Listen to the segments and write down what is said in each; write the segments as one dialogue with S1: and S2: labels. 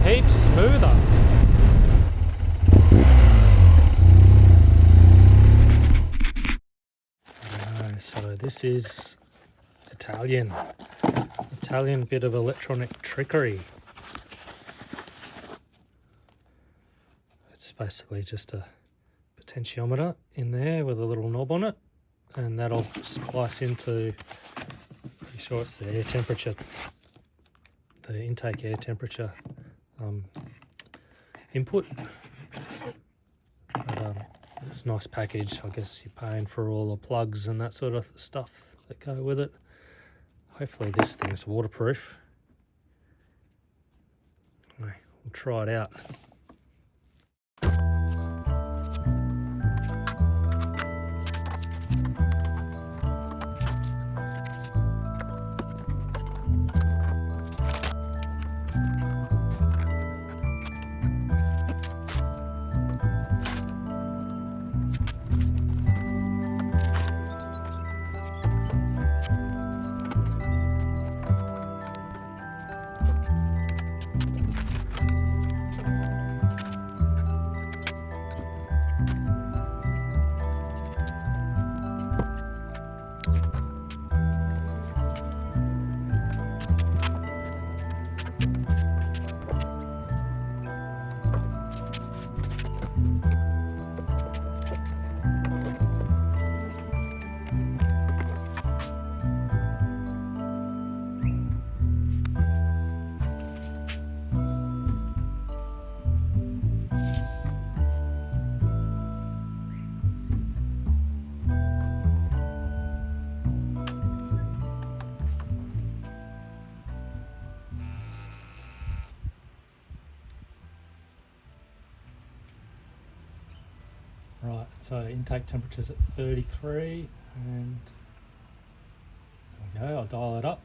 S1: heaps smoother. So this is Italian bit of electronic trickery. It's basically just a potentiometer in there with a little knob on it, and that'll splice into, pretty sure it's the air temperature, the intake air temperature input. But, it's a nice package. I guess you're paying for all the plugs and that sort of stuff that go with it. Hopefully this thing's waterproof. Anyway, we'll try it out. Right, so intake temperature's at 33, and there we go. I'll dial it up.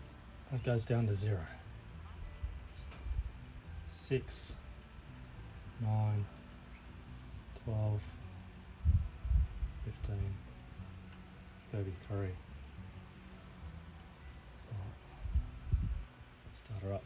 S1: It goes down to 0. 6, 9, 12, 15, 33. Right. Let's start her up.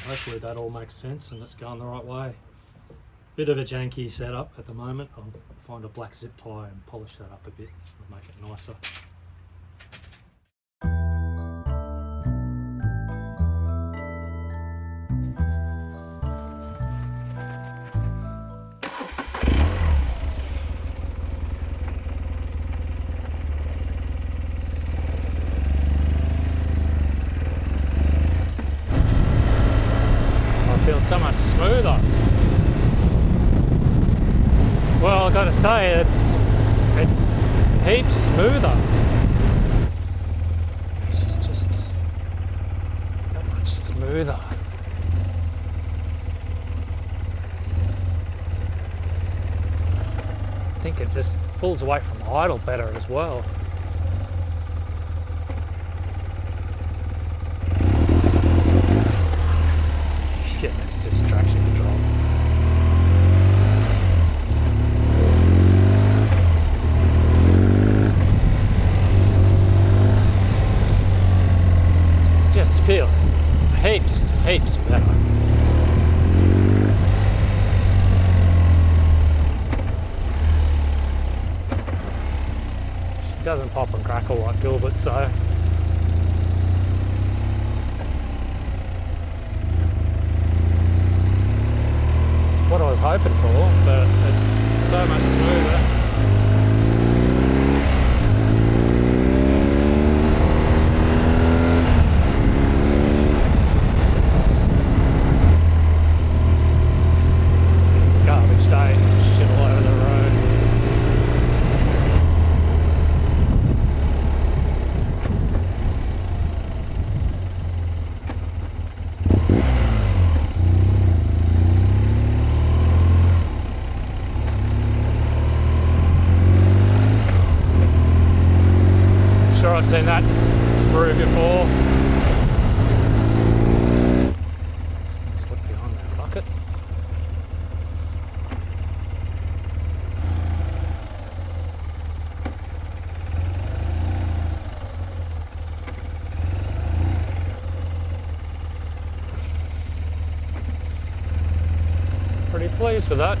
S1: Hopefully that all makes sense and it's going the right way. Bit of a janky setup at the moment. I'll find a black zip tie and polish that up a bit and make it nicer. Feels so much smoother. Well, I've got to say, it's heaps smoother. It's just that much smoother. I think it just pulls away from idle better as well. Shit, it's just traction control. just feels heaps better. She doesn't pop and crackle like Gilbert's though. It's what I was hoping for, but it's so much smoother. Garbage day, shit all over the road. Sure, I've seen that brew before. Let's look behind that bucket. Pretty pleased with that.